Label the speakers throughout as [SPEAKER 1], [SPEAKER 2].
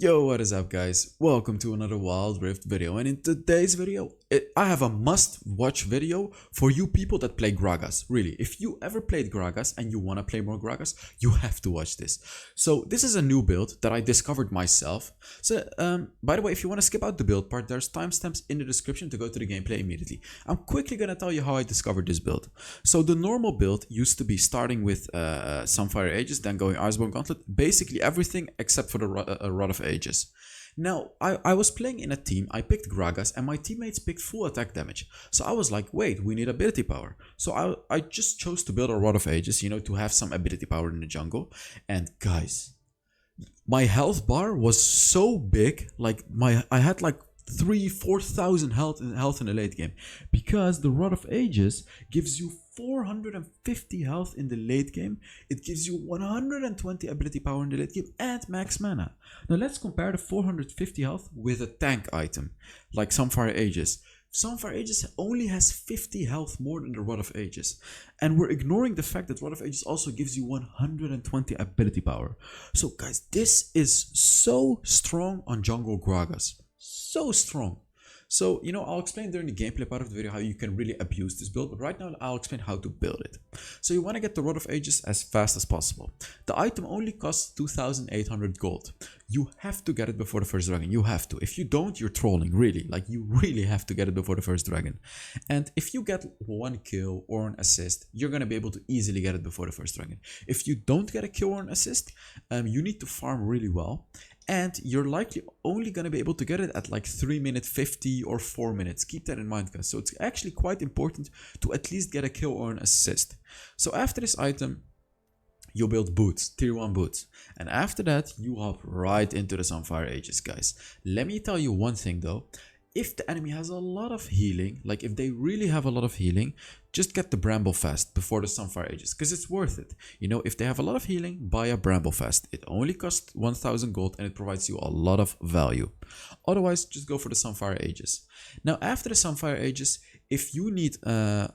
[SPEAKER 1] Yo, what is up guys? Welcome to another Wild Rift video, and in today's video, I have a must-watch video for you people that play Gragas. Really, if you ever played Gragas and you want to play more Gragas, you have to watch this. So this is a new build that I discovered myself. So by the way, if you want to skip out the build part, there's timestamps in the description to go to the gameplay immediately. I'm quickly gonna tell you how I discovered this build. So the normal build used to be starting with Sunfire Aegis, then going Iceborne Gauntlet, basically everything except for the Rod of Ages. Now, I was playing in a team, I picked Gragas, and my teammates picked full attack damage. So I was like, wait, we need ability power. So I just chose to build a Rod of Ages, to have some ability power in the jungle. And guys, my health bar was so big, like I had like 4,000 health in the late game, because the Rod of Ages gives you 450 health in the late game. It gives you 120 ability power in the late game and max mana. Now let's compare the 450 health with a tank item like Sunfire Aegis. Sunfire Aegis only has 50 health more than the Rod of Ages, and we're ignoring the fact that Rod of Ages also gives you 120 ability power. So guys, this is so strong on jungle Gragas. So strong. So, I'll explain during the gameplay part of the video how you can really abuse this build, but right now I'll explain how to build it. So you want to get the Rod of Ages as fast as possible. The item only costs 2,800 gold. You have to get it before the first dragon. You have to. If you don't, you're trolling, really. Like, you really have to get it before the first dragon. And if you get one kill or an assist, you're going to be able to easily get it before the first dragon. If you don't get a kill or an assist, you need to farm really well. And you're likely only going to be able to get it at like 3-minute 50 or 4 minutes. Keep that in mind, guys. So it's actually quite important to at least get a kill or an assist. So after this item, you build boots, tier 1 boots. And after that, you hop right into the Sunfire Aegis, guys. Let me tell you one thing though. If the enemy has a lot of healing, like if they really have a lot of healing, just get the Bramble Fast before the Sunfire Aegis, because it's worth it. If they have a lot of healing, buy a Bramble Fast. It only costs 1,000 gold and it provides you a lot of value. Otherwise, just go for the Sunfire Aegis. Now, after the Sunfire Aegis, if you need the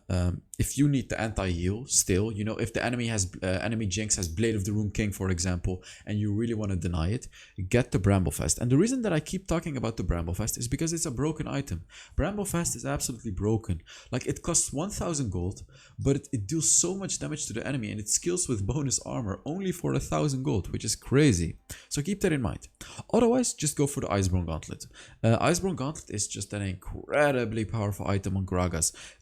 [SPEAKER 1] anti-heal still, if the enemy Jinx has Blade of the Rune King, for example, and you really want to deny it, get the Bramble Fast. And the reason that I keep talking about the Bramble Fast is because it's a broken item. Bramble Fast is absolutely broken. Like, it costs 1,000 gold, but it deals so much damage to the enemy, and it skills with bonus armor only for 1,000 gold, which is crazy. So keep that in mind. Otherwise, just go for the Iceborne Gauntlet. Iceborne Gauntlet is just an incredibly powerful item on Gragas.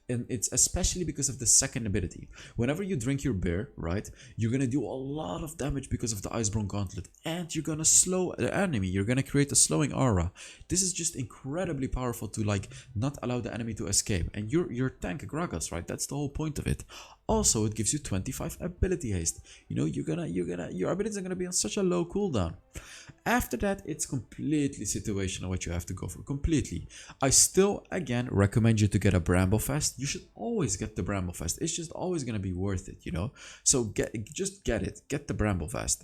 [SPEAKER 1] And it's especially because of the second ability. Whenever you drink your beer, right, you're gonna do a lot of damage because of the Iceborne Gauntlet, and you're gonna slow the enemy. You're gonna create a slowing aura. This is just incredibly powerful to not allow the enemy to escape. And you're tank Gragas, right? That's the whole point of it. Also, it gives you 25 ability haste. Your abilities are gonna be on such a low cooldown. After that, it's completely situational what you have to go for. Completely. I still, again, recommend you to get a Bramble Fast. You should always get the Bramble Fast. It's just always going to be worth it, So just get it. Get the Bramble Fast.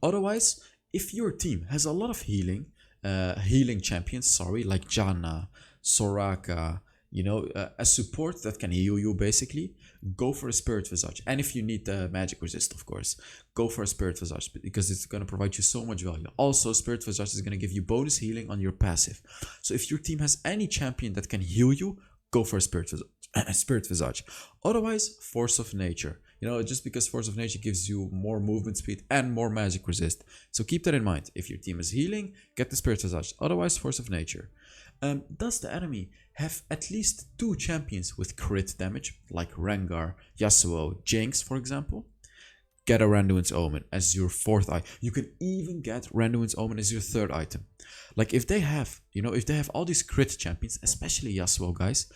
[SPEAKER 1] Otherwise, if your team has a lot of healing champions, like Janna, Soraka, a support that can heal you, basically, go for a Spirit Visage. And if you need the magic resist, of course, go for a Spirit Visage, because it's going to provide you so much value. Also, Spirit Visage is going to give you bonus healing on your passive. So if your team has any champion that can heal you, go for a Spirit Visage. Otherwise, Force of Nature. Just because Force of Nature gives you more movement speed and more magic resist. So keep that in mind. If your team is healing, get the Spirit Visage. Otherwise, Force of Nature. Does the enemy have at least 2 champions with crit damage, like Rengar, Yasuo, Jinx, for example? Get a Randuin's Omen as your 4th item. You can even get Randuin's Omen as your 3rd item. Like, if they have all these crit champions, especially Yasuo, guys,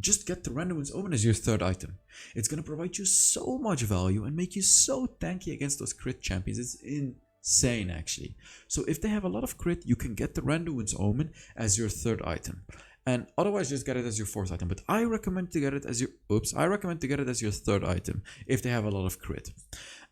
[SPEAKER 1] just get the Randuin's Omen as your 3rd item. It's gonna provide you so much value and make you so tanky against those crit champions. It's insane, actually. So if they have a lot of crit, you can get the Randuin's Omen as your 3rd item. And otherwise, just get it as your 4th item. But I recommend to get it as your 3rd item if they have a lot of crit.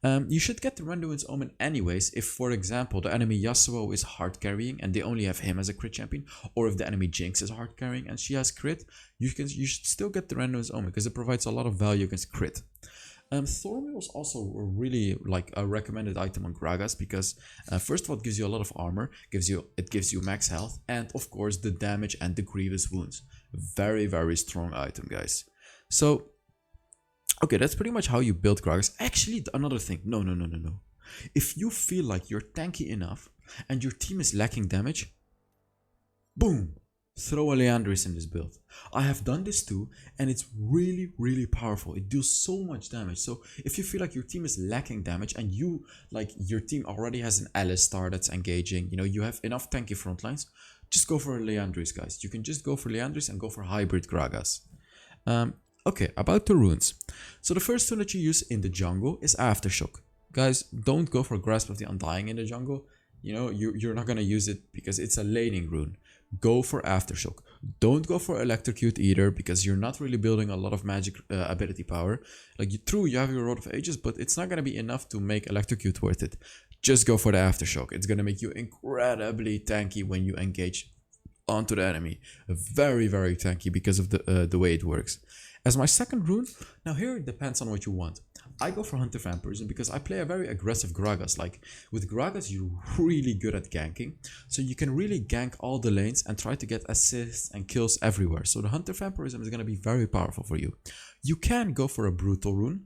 [SPEAKER 1] You should get the Randuin's Omen anyways if, for example, the enemy Yasuo is hard carrying and they only have him as a crit champion, or if the enemy Jinx is hard carrying and she has crit, you should still get the Randuin's Omen because it provides a lot of value against crit. Thornmail is also a really like a recommended item on Gragas because first of all, it gives you a lot of armor, it gives you max health, and of course the damage and the grievous wounds. Very strong item, guys. So okay, that's pretty much how you build Gragas. Actually, another thing. No. If you feel like you're tanky enough and your team is lacking damage, boom, throw a Leandris in this build. I have done this too, and it's really powerful. It deals so much damage. So if you feel like your team is lacking damage and you like your team already has an Alistar that's engaging, you know, you have enough tanky front lines, just go for Leandris, guys. You can just go for Leandris and go for hybrid Gragas. Okay, about the runes. So the first rune that you use in the jungle is Aftershock. Guys, don't go for Grasp of the Undying in the jungle. You know, you're not gonna use it because it's a laning rune. Go for Aftershock. Don't go for Electrocute either because you're not really building a lot of magic ability power. Like, true, you have your Rod of Ages, but it's not gonna be enough to make Electrocute worth it. Just go for the Aftershock. It's gonna make you incredibly tanky when you engage onto the enemy. Very tanky because of the way it works. As my second rune, now here it depends on what you want. I go for Hunter Vampirism because I play a very aggressive Gragas. Like, with Gragas, you're really good at ganking. So you can really gank all the lanes and try to get assists and kills everywhere. So the Hunter Vampirism is going to be very powerful for you. You can go for a Brutal rune,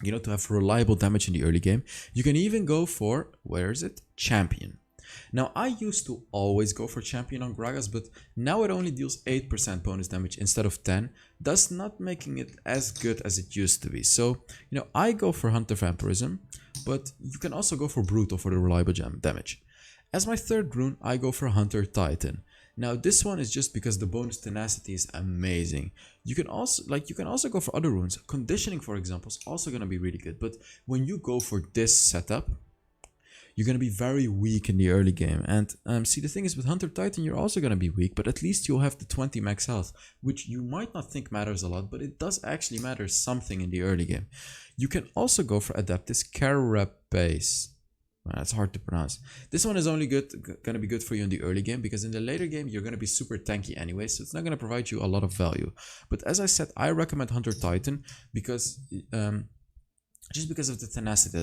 [SPEAKER 1] you know, to have reliable damage in the early game. You can even go for, where is it? Champion. Now, I used to always go for Champion on Gragas, but now it only deals 8% bonus damage instead of 10, thus not making it as good as it used to be. So, you know, I go for Hunter Vampirism, but you can also go for Brutal for the reliable damage. As my third rune, I go for Hunter Titan. Now, this one is just because the bonus tenacity is amazing. You can also go for other runes. Conditioning, for example, is also going to be really good, but when you go for this setup, you're going to be very weak in the early game. And see, the thing is with Hunter Titan, you're also going to be weak, but at least you'll have the 20 max health, which you might not think matters a lot, but it does actually matter something in the early game. You can also go for Adeptus Carapace. Well, that's hard to pronounce. This one is only going to be good for you in the early game, because in the later game, you're going to be super tanky anyway, so it's not going to provide you a lot of value. But as I said, I recommend Hunter Titan because... just because of the tenacity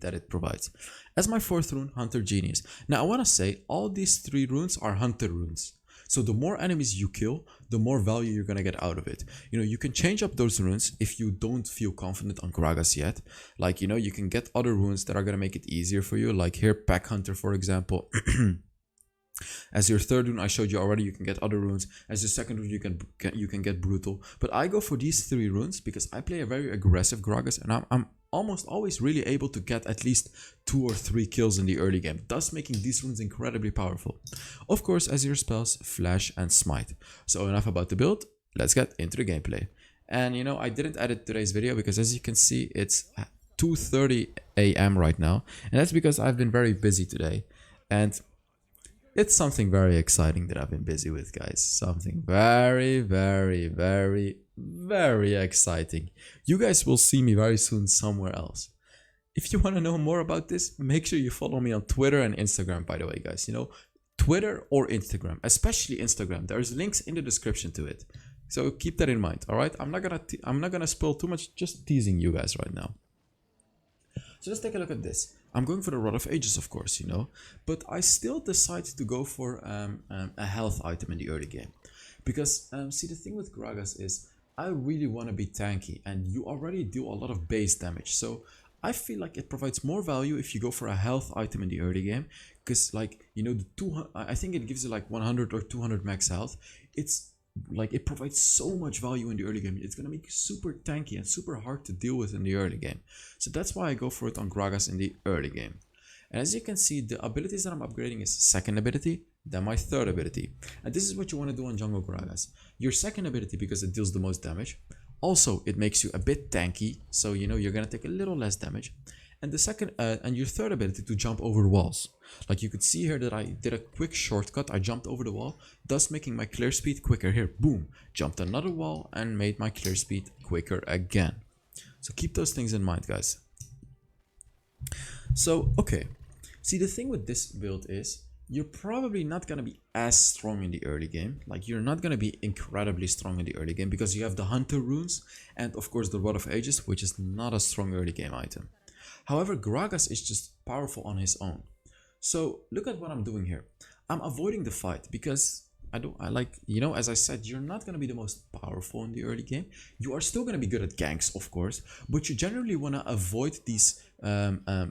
[SPEAKER 1] that it provides. As my fourth rune, Hunter Genius. Now I want to say all these three runes are Hunter runes. So the more enemies you kill, the more value you're going to get out of it. You know, you can change up those runes if you don't feel confident on Gragas yet. Like, you know, you can get other runes that are going to make it easier for you. Like here, Pack Hunter, for example. As your third rune, I showed you already, you can get other runes. As your second rune, you can get Brutal. But I go for these three runes because I play a very aggressive Gragas, and I'm almost always really able to get at least 2 or 3 kills in the early game, thus making these runes incredibly powerful. Of course, as your spells, Flash and Smite. So enough about the build, let's get into the gameplay. And you know, I didn't edit today's video because as you can see, it's 2:30 AM right now. And that's because I've been very busy today. And it's something very exciting that I've been busy with, guys. Something very exciting. You guys will see me very soon somewhere else. If you want to know more about this, make sure you follow me on Twitter and Instagram, by the way, guys. You know, Twitter or Instagram, especially Instagram. There's links in the description to it. So keep that in mind, all right? I'm not gonna spoil too much, just teasing you guys right now. So let's take a look at this. I'm going for the Rod of Ages, of course, you know, but I still decide to go for a health item in the early game. Because, see, the thing with Gragas is I really want to be tanky, and you already do a lot of base damage. So I feel like it provides more value if you go for a health item in the early game. Because, like, you know, I think it gives you like 100 or 200 max health. It's like, it provides so much value in the early game. It's gonna make you super tanky and super hard to deal with in the early game. So that's why I go for it on Gragas in the early game. And as you can see, the abilities that I'm upgrading is second ability, then my third ability. And this is what you want to do on Jungle Gragas. Your second ability, because it deals the most damage. Also, it makes you a bit tanky, so you know you're gonna take a little less damage. And the second, and your third ability to jump over walls. Like you could see here that I did a quick shortcut. I jumped over the wall, thus making my clear speed quicker. Here, boom, jumped another wall and made my clear speed quicker again. So keep those things in mind, guys. So, okay. See, the thing with this build is you're probably not gonna be as strong in the early game. Like, you're not gonna be incredibly strong in the early game because you have the Hunter runes and of course the Rod of Ages, which is not a strong early game item. However, Gragas is just powerful on his own. So look at what I'm doing here. I'm avoiding the fight because I like, you know, as I said, you're not gonna be the most powerful in the early game. You are still gonna be good at ganks, of course, but you generally wanna avoid these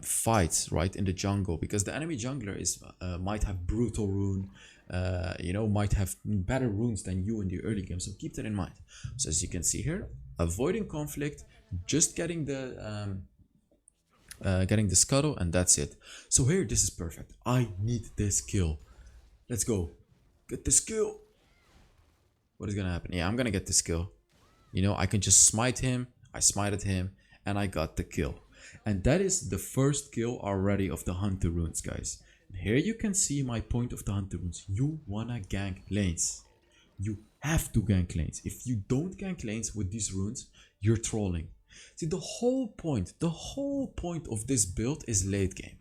[SPEAKER 1] fights, right, in the jungle, because the enemy jungler is might have brutal rune, you know, might have better runes than you in the early game. So keep that in mind. So as you can see here, avoiding conflict, just getting the scuttle, and that's it. So here, this is perfect. I need this kill. Let's go. Get this kill. What is gonna happen? Yeah, I'm gonna get this kill. You know, I can just smite him. I smited him, and I got the kill. And that is the first kill already of the Hunter runes, guys. And here you can see my point of the Hunter runes. You wanna gank lanes. You have to gank lanes. If you don't gank lanes with these runes, you're trolling. See, the whole point of this build is late game.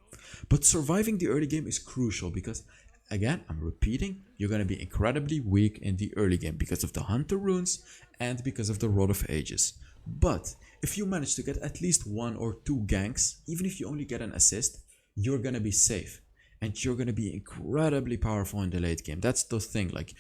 [SPEAKER 1] But surviving the early game is crucial because, again, I'm repeating, you're going to be incredibly weak in the early game because of the Hunter runes and because of the Rod of Ages. But if you manage to get at least 1 or 2 ganks, even if you only get an assist, you're going to be safe. And you're going to be incredibly powerful in the late game. That's the thing. Like,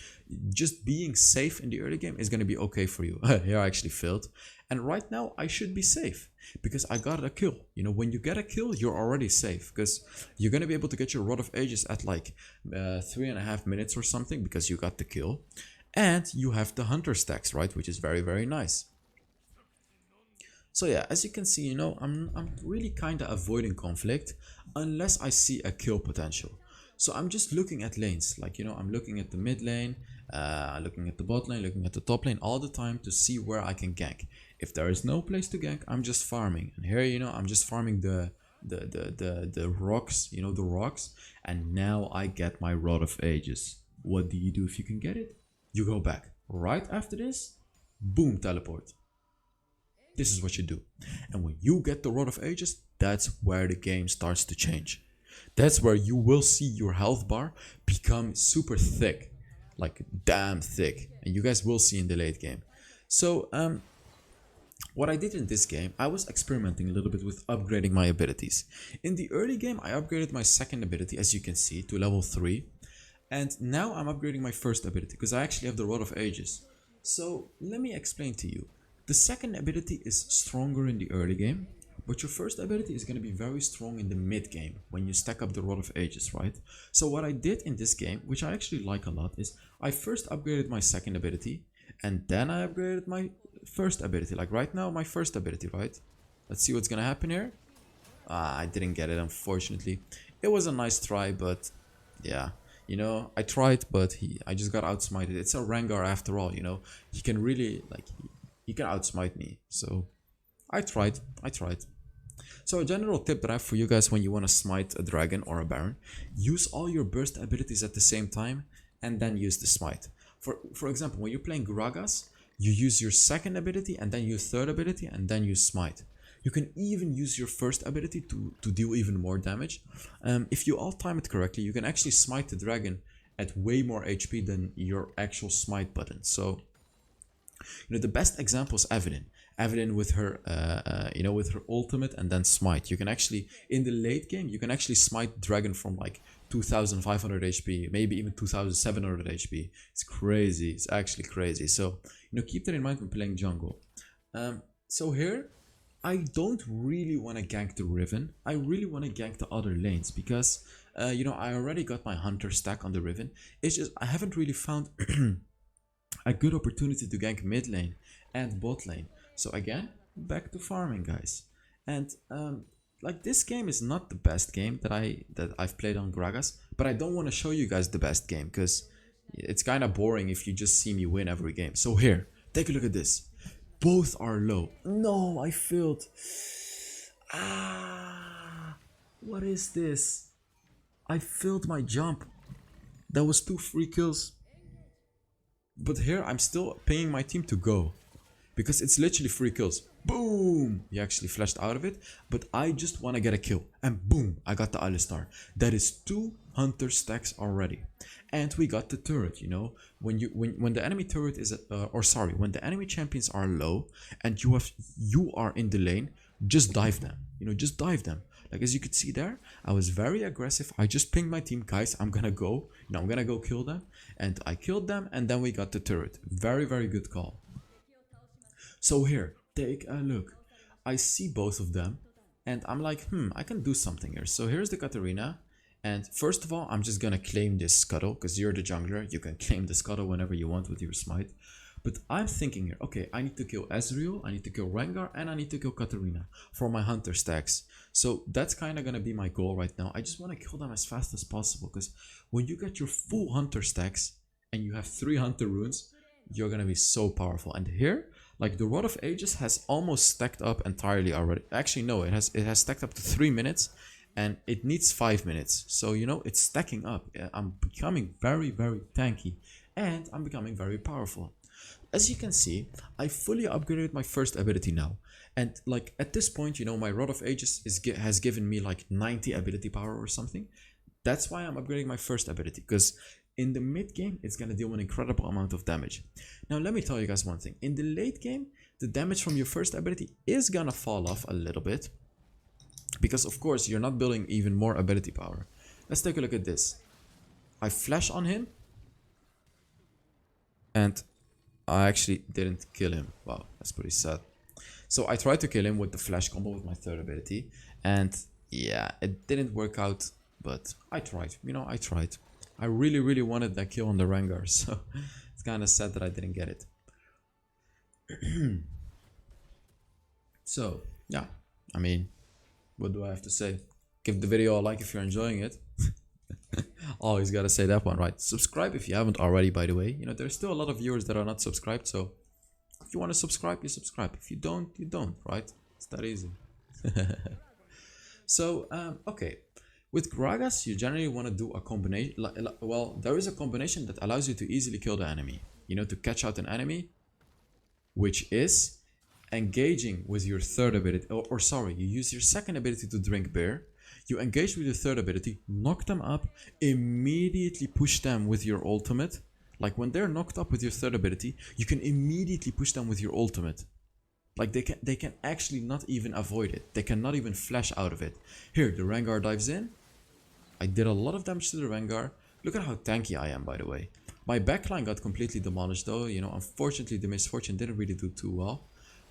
[SPEAKER 1] just being safe in the early game is going to be okay for you. Here I actually failed. And right now I should be safe because I got a kill. You know, when you get a kill, you're already safe because you're going to be able to get your Rod of Ages at like 3.5 minutes or something because you got the kill. And you have the Hunter stacks, right? Which is very, very nice. So yeah, as you can see, you know, I'm really kind of avoiding conflict unless I see a kill potential. So I'm just looking at lanes, like, you know, I'm looking at the mid lane, looking at the bot lane, looking at the top lane all the time to see where I can gank. If there is no place to gank, I'm just farming. And here, you know, I'm just farming the rocks, you know, the rocks. And now I get my Rod of Ages. What do you do if you can get it? You go back. Right after this, boom, teleport. This is what you do. And when you get the Rod of Ages, that's where the game starts to change. That's where you will see your health bar become super thick. Like damn thick. And you guys will see in the late game. So, what I did in this game, I was experimenting a little bit with upgrading my abilities. In the early game, I upgraded my second ability, as you can see, to level 3. And now I'm upgrading my first ability, because I actually have the Rod of Ages. So, let me explain to you. The second ability is stronger in the early game, but your first ability is going to be very strong in the mid game when you stack up the Rod of Ages, right? So what I did in this game, which I actually like a lot, is I first upgraded my second ability and then I upgraded my first ability. Like right now, my first ability, right? Let's see what's going to happen here. I didn't get it, unfortunately. It was a nice try, but yeah. You know, I tried, but I just got outsmited. It's a Rengar after all, you know. He can really, like, he can outsmite me. So I tried. So a general tip that I have for you guys when you want to smite a dragon or a baron, use all your burst abilities at the same time and then use the smite. For example, when you're playing Gragas, you use your second ability and then your third ability and then you smite. You can even use your first ability to deal even more damage. If you all time it correctly, you can actually smite the dragon at way more HP than your actual smite button. So, you know, the best example is Evelyn. Evelyn with her, you know, with her ultimate and then smite. You can actually, in the late game, you can actually smite dragon from like 2500 HP, maybe even 2700 HP. It's crazy. It's actually crazy. So, you know, keep that in mind when playing jungle. So here, I don't really want to gank the Riven. I really want to gank the other lanes because, you know, I already got my Hunter stack on the Riven. It's just, I haven't really found a good opportunity to gank mid lane and bot lane. So again, back to farming, guys. And like, this game is not the best game that I've played on Gragas, but I don't want to show you guys the best game because it's kind of boring if you just see me win every game. So here, take a look at this. Both are low. No, I failed. What is this? I failed my jump. That was 2 free kills. But here I'm still paying my team to go because it's literally free kills. Boom! He actually flashed out of it, but I just want to get a kill. And boom! I got the Alistar. That is 2 hunter stacks already. And we got the turret, you know. When the enemy turret is when the enemy champions are low and you are in the lane, just dive them. You know, just dive them. Like as you could see there, I was very aggressive. I just pinged my team, guys, I'm gonna go. You know, I'm gonna go kill them. And I killed them, and then we got the turret. Very, very good call. So here, take a look. I see both of them, and I'm like, I can do something here. So here's the Katarina, and first of all, I'm just gonna claim this scuttle, because you're the jungler. You can claim the scuttle whenever you want with your smite. But I'm thinking here, okay, I need to kill Ezreal, I need to kill Rengar, and I need to kill Katarina for my hunter stacks. So that's kind of gonna be my goal right now. I just want to kill them as fast as possible, because when you get your full hunter stacks and you have 3 hunter runes, you're gonna be so powerful. And here, like the Rod of Ages has almost stacked up entirely already. Actually, no, it has stacked up to 3 minutes, and it needs 5 minutes. So you know, it's stacking up. I'm becoming very, very tanky, and I'm becoming very powerful. As you can see, I fully upgraded my first ability now. And like at this point, you know, my Rod of Ages has given me like 90 ability power or something. That's why I'm upgrading my first ability, because in the mid game, it's gonna deal an incredible amount of damage. Now, let me tell you guys one thing. In the late game, the damage from your first ability is gonna fall off a little bit, because of course, you're not building even more ability power. Let's take a look at this. I flash on him, and I actually didn't kill him. Wow, that's pretty sad. So I tried to kill him with the flash combo with my third ability, and yeah, it didn't work out, but I tried. You know, I tried. I really, really wanted that kill on the Rengar, so it's kind of sad that I didn't get it. So, yeah, I mean, what do I have to say? Give the video a like if you're enjoying it. Always gotta say that one, right? Subscribe if you haven't already, by the way. You know, there's still a lot of viewers that are not subscribed, so if you want to subscribe, you subscribe. If you don't, you don't, right? It's that easy. So, okay. With Gragas, you generally want to do a combination. Well, there is a combination that allows you to easily kill the enemy. You know, to catch out an enemy, which is engaging with your third ability. Or sorry, you use your second ability to drink beer. You engage with your third ability, knock them up, immediately push them with your ultimate. Like when they're knocked up with your third ability, you can immediately push them with your ultimate. Like they can actually not even avoid it. They cannot even flash out of it. Here, the Rengar dives in. I did a lot of damage to the Rengar. Look at how tanky I am, by the way. My backline got completely demolished though. You know, unfortunately the Misfortune didn't really do too well.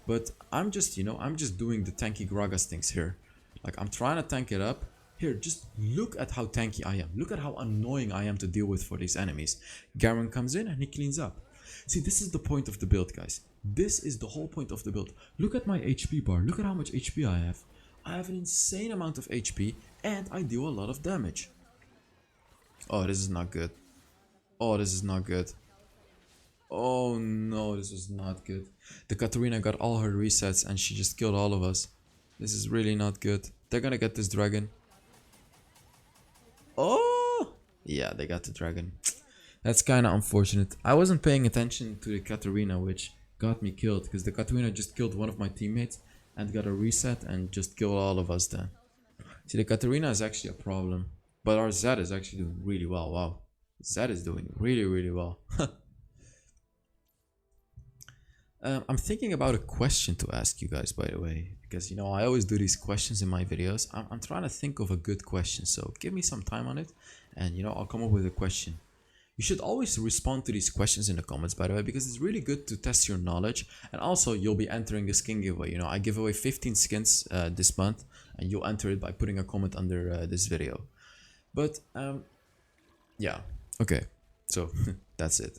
[SPEAKER 1] But I'm just, you know, I'm just doing the tanky Gragas things here. Like I'm trying to tank it up. Here, just look at how tanky I am. Look at how annoying I am to deal with for these enemies. Garen comes in and he cleans up. See, this is the point of the build, guys. This is the whole point of the build. Look at my HP bar. Look at how much HP I have. I have an insane amount of HP and I deal a lot of damage. Oh, this is not good. Oh, this is not good. Oh no, this is not good. The Katarina got all her resets and she just killed all of us. This is really not good. They're gonna get this dragon. Oh! Yeah, they got the dragon. That's kind of unfortunate. I wasn't paying attention to the Katarina, which got me killed. Because the Katarina just killed one of my teammates and got a reset and just killed all of us then. See, the Katarina is actually a problem. But our Zed is actually doing really well. Wow. Zed is doing really, really well. I'm thinking about a question to ask you guys, by the way, because you know I always do these questions in my videos. I'm trying to think of a good question, so give me some time on it, and you know I'll come up with a question. You should always respond to these questions in the comments, by the way, because it's really good to test your knowledge, and also you'll be entering a skin giveaway. You know, I give away 15 skins this month, and you'll enter it by putting a comment under this video. But yeah, okay, so that's it.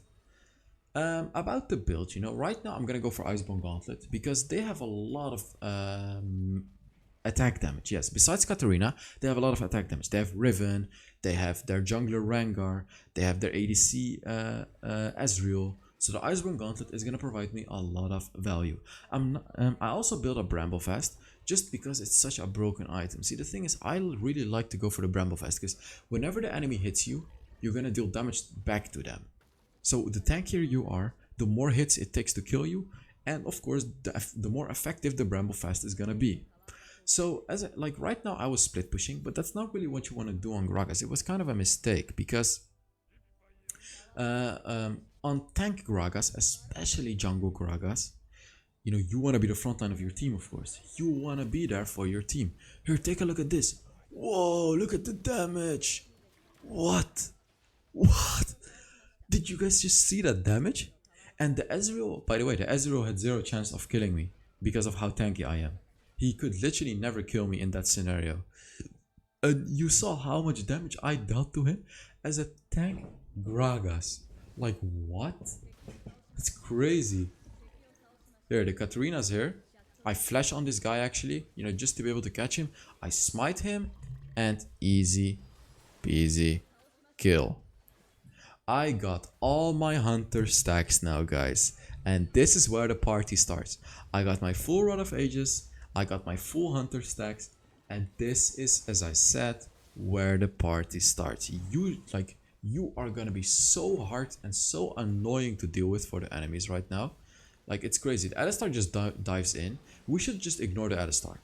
[SPEAKER 1] About the build, you know, right now I'm gonna go for Iceborne Gauntlet because they have a lot of attack damage. Yes, besides Katarina, they have a lot of attack damage. They have Riven, they have their jungler Rengar, they have their ADC Ezreal. So the Iceborne Gauntlet is gonna provide me a lot of value. I also built a Bramblefast just because it's such a broken item. See, the thing is, I really like to go for the Bramblefast because whenever the enemy hits you, you're gonna deal damage back to them. So the tankier you are, the more hits it takes to kill you, and of course the more effective the Bramble Fast is gonna be. So like right now I was split pushing, but that's not really what you want to do on Gragas. It was kind of a mistake because on tank Gragas, especially jungle Gragas, you know, you want to be the front line of your team, of course. You want to be there for your team. Here, take a look at this. Whoa, look at the damage. What? What? Did you guys just see that damage? And the Ezreal, by the way, the Ezreal had zero chance of killing me because of how tanky I am. He could literally never kill me in that scenario. And you saw how much damage I dealt to him as a tank Gragas. Like, what? That's crazy. There, the Katarina's here. I flash on this guy actually, you know, just to be able to catch him. I smite him and easy peasy kill. I got all my hunter stacks now, guys. And this is where the party starts. I got my full Rod of Ages. I got my full hunter stacks. And this is, as I said, where the party starts. You are gonna be so hard and so annoying to deal with for the enemies right now. Like, it's crazy. The Alistar just dives in. We should just ignore the Alistar.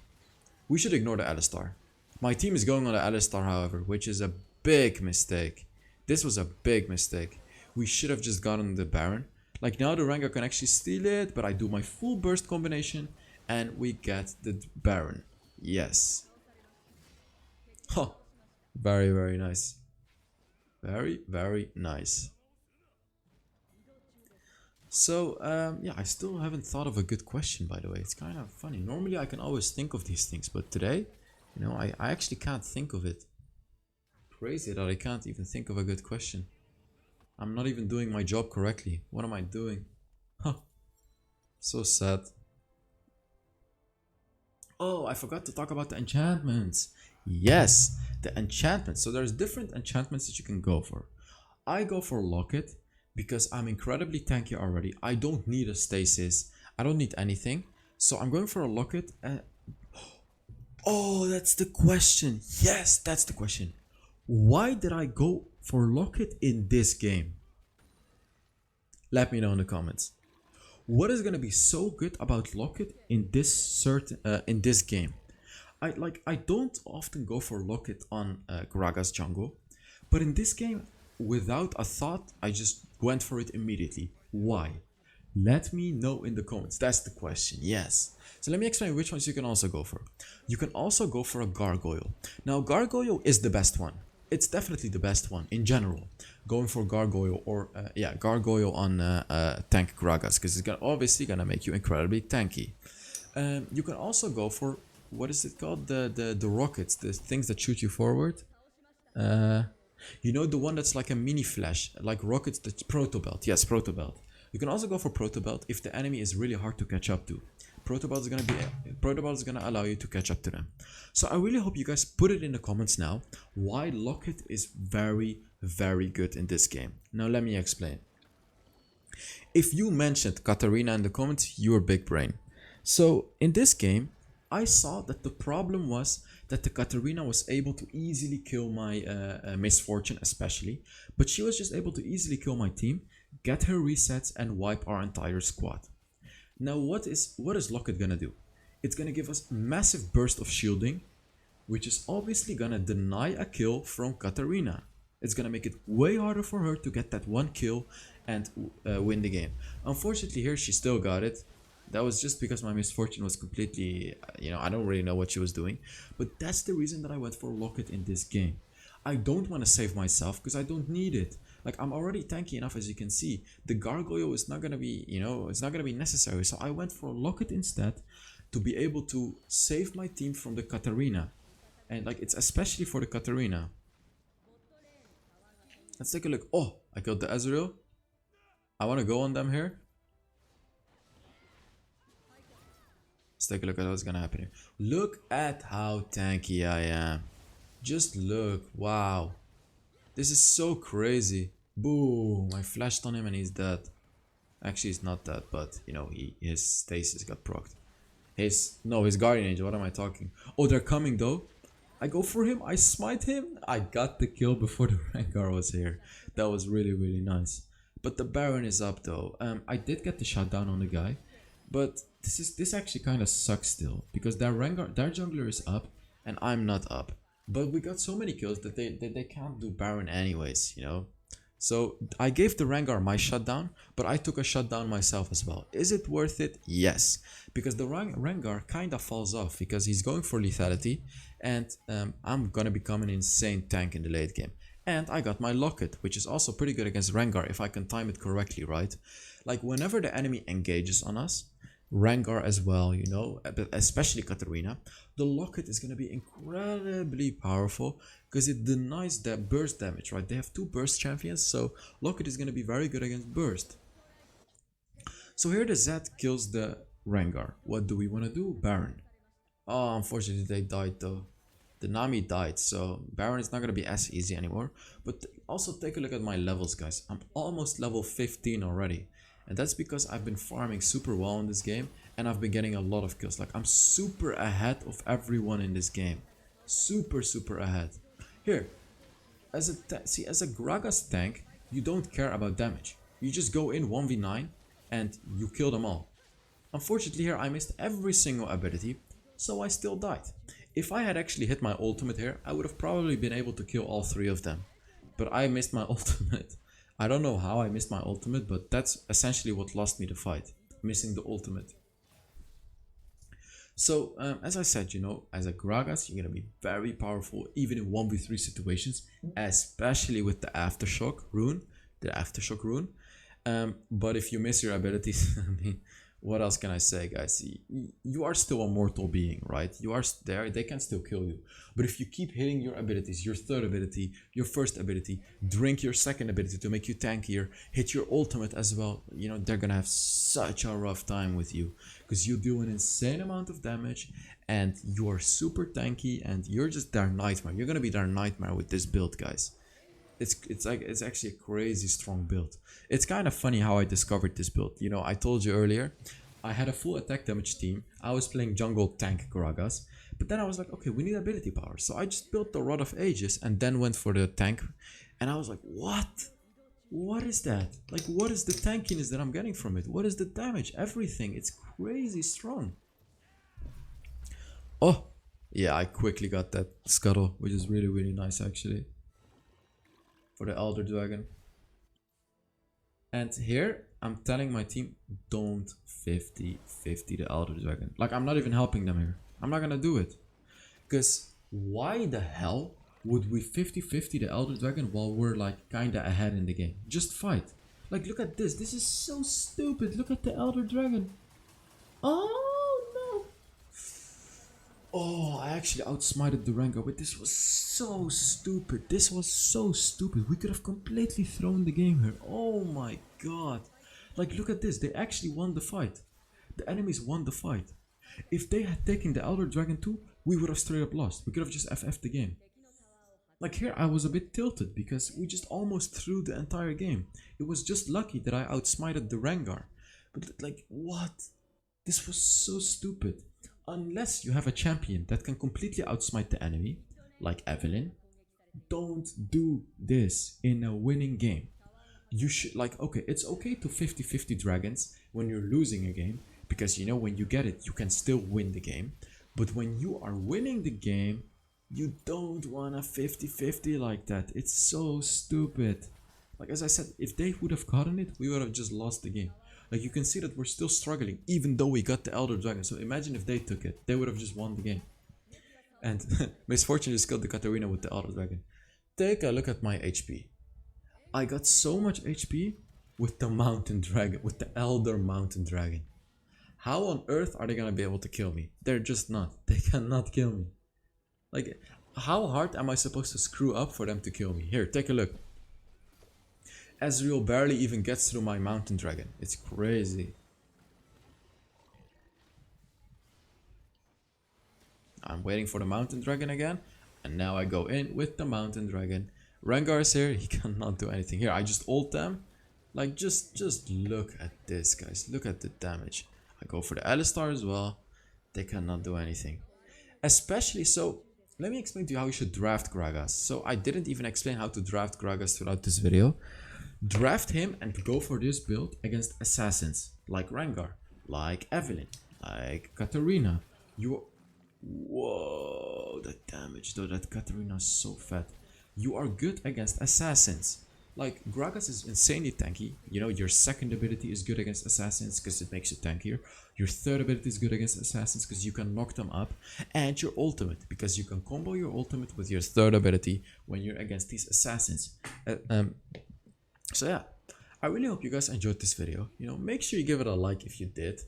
[SPEAKER 1] We should ignore the Alistar. My team is going on the Alistar, however, which is a big mistake. This was a big mistake. We should have just gotten the Baron. Like, now the Rengar can actually steal it, but I do my full burst combination and we get the Baron. Yes. Huh. Very, very nice. Very, very nice. So, yeah, I still haven't thought of a good question, by the way. It's kind of funny. Normally I can always think of these things, but today, you know, I actually can't think of it. Crazy that I can't even think of a good question. I'm not even doing my job correctly. What am I doing? Huh. So sad. Oh, I forgot to talk about the enchantments. Yes, the enchantments. So there's different enchantments that you can go for. I go for Locket because I'm incredibly tanky already. I don't need a stasis. I don't need anything. So I'm going for a Locket. Oh, that's the question. Yes, that's the question. Why did I go for Locket in this game? Let me know in the comments. What is gonna be so good about Locket in this game? I don't often go for Locket on Gragas jungle, but in this game, without a thought, I just went for it immediately. Why? Let me know in the comments. That's the question. Yes. So let me explain which ones you can also go for. You can also go for a Gargoyle. Now, Gargoyle is the best one. It's definitely the best one in general. Going for Gargoyle or Gargoyle on tank Gragas, because it's obviously gonna make you incredibly tanky. You can also go for, what is it called? The rockets, the things that shoot you forward. You know, the one that's like a mini flash, like rockets, the Proto Belt. Yes, Proto Belt. You can also go for Proto Belt if the enemy is really hard to catch up to. Proto Belt is gonna allow you to catch up to them. So I really hope you guys put it in the comments now why Locket is very, very good in this game. Now let me explain. If you mentioned Katarina in the comments, you're big brain. So in this game, I saw that the problem was that the Katarina was able to easily kill my Misfortune especially, but she was just able to easily kill my team, get her resets and wipe our entire squad. Now what is Locket gonna do? It's gonna give us massive burst of shielding, which is obviously gonna deny a kill from Katarina. It's gonna make it way harder for her to get that one kill and win the game. Unfortunately here she still got it. That was just because my Misfortune was completely, you know, I don't really know what she was doing. But that's the reason that I went for Locket in this game. I don't want to save myself because I don't need it. Like, I'm already tanky enough, as you can see. The Gargoyle is not going to be, you know, it's not going to be necessary. So I went for Locket instead to be able to save my team from the Katarina. And like, it's especially for the Katarina. Let's take a look. Oh, I killed the Ezreal. I want to go on them here. Let's take a look at what's gonna happen here. Look at how tanky I am. Just look. Wow. This is so crazy. Boom. I flashed on him and he's dead. Actually, he's not dead, but you know, his stasis got procced. His Guardian Angel. What am I talking? Oh, they're coming though. I go for him. I smite him. I got the kill before the Rengar was here. That was really, really nice. But the Baron is up though. I did get the shutdown on the guy. But this actually kind of sucks still, because their jungler is up and I'm not up. But we got so many kills that they can't do Baron anyways, you know. So I gave the Rengar my shutdown, but I took a shutdown myself as well. Is it worth it? Yes, because the Rengar kind of falls off because he's going for lethality, and I'm gonna become an insane tank in the late game. And I got my Locket, which is also pretty good against Rengar if I can time it correctly, right? Like whenever the enemy engages on us, Rengar as well, you know, but especially Katarina, the Locket is going to be incredibly powerful because it denies that burst damage, right? They have two burst champions, so Locket is going to be very good against burst. So here the Zed kills the Rengar. What do we want to do? Baron. Oh, unfortunately they died though. The Nami died, so Baron is not going to be as easy anymore. But also take a look at my levels, guys. I'm almost level 15 already. And that's because I've been farming super well in this game and I've been getting a lot of kills. Like I'm super ahead of everyone in this game. Super ahead. Here, as a Gragas tank, you don't care about damage. You just go in 1v9 and you kill them all. Unfortunately here I missed every single ability, so I still died. If I had actually hit my ultimate here, I would have probably been able to kill all three of them. But I missed my ultimate. I don't know how I missed my ultimate, but that's essentially what lost me the fight. Missing the ultimate. So, as I said, you know, as a Gragas, you're going to be very powerful, even in 1v3 situations, especially with the Aftershock rune. But if you miss your abilities, I mean, what else can I say, guys? You are still a mortal being, right? You are there, they can still kill you. But if you keep hitting your abilities, your third ability, your first ability, drink your second ability to make you tankier, hit your ultimate as well, you know, they're gonna have such a rough time with you. Because you do an insane amount of damage and you are super tanky and you're just their nightmare. You're gonna be their nightmare with this build, guys. It's actually a crazy strong build. It's kind of funny how I discovered this build. You know, I told you earlier, I had a full attack damage team. I was playing jungle tank Gragas, but then I was like, okay, we need ability power. So I just built the Rod of Ages and then went for the tank. And I was like, what? What is that? Like, what is the tankiness that I'm getting from it? What is the damage? Everything. It's crazy strong. Oh, yeah, I quickly got that scuttle, which is really nice actually. For the Elder Dragon. And here I'm telling my team, don't 50-50 the Elder Dragon. Like I'm not even helping them here. I'm not gonna do it. Because why the hell would we 50-50 the Elder Dragon while we're like kinda ahead in the game? Just fight. Like look at this. This is so stupid. Look at the Elder Dragon. Oh no. Oh, I actually outsmited the Rengar, but this was so stupid. This was so stupid. We could have completely thrown the game here. Oh my god. Like, look at this. They actually won the fight. The enemies won the fight. If they had taken the Elder Dragon too, we would have straight up lost. We could have just FF'd the game. Like here, I was a bit tilted because we just almost threw the entire game. It was just lucky that I outsmited the Rengar. But like, what? This was so stupid. Unless you have a champion that can completely outsmite the enemy, like Evelyn, don't do this in a winning game. You should, like, okay, it's okay to 50-50 dragons when you're losing a game, because you know when you get it, you can still win the game. But when you are winning the game, you don't want a 50-50 like that. It's so stupid. Like, as I said, if they would have gotten it, we would have just lost the game. Like, you can see that we're still struggling, even though we got the Elder Dragon. So imagine if they took it, they would have just won the game. And Misfortune just killed the Katarina with the Elder Dragon. Take a look at my HP. I got so much HP with the Mountain Dragon, with the Elder Mountain Dragon. How on earth are they gonna be able to kill me? They're just not. They cannot kill me. Like, how hard am I supposed to screw up for them to kill me? Here, take a look. Ezreal barely even gets through my Mountain Dragon. It's crazy. I'm waiting for the Mountain Dragon again. And now I go in with the Mountain Dragon. Rengar is here. He cannot do anything. Here, I just ult them. Like, just look at this, guys. Look at the damage. I go for the Alistar as well. They cannot do anything. Especially, so, let me explain to you how you should draft Gragas. So, I didn't even explain how to draft Gragas throughout this video. Draft him and go for this build against assassins, like Rengar. like Evelyn, like Katarina. You, whoa, the damage though, that Katarina is so fat. You are good against assassins. Like, Gragas is insanely tanky. You know, your second ability is good against assassins because it makes you tankier. Your third ability is good against assassins because you can knock them up. And your ultimate, because you can combo your ultimate with your third ability when you're against these assassins. So yeah, I really hope you guys enjoyed this video. You know, make sure you give it a like if you did.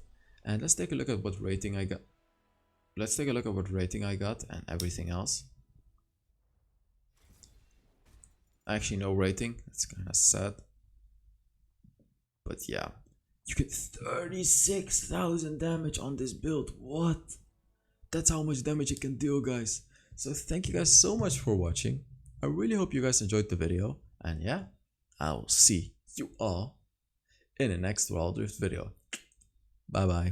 [SPEAKER 1] And let's take a look at what rating I got. Let's take a look at what rating I got and everything else. Actually, no rating. That's kind of sad. But yeah, you get 36,000 damage on this build. What? That's how much damage it can deal, guys. So thank you guys so much for watching. I really hope you guys enjoyed the video. And yeah, I'll see you all in the next Wild Rift video. Bye bye.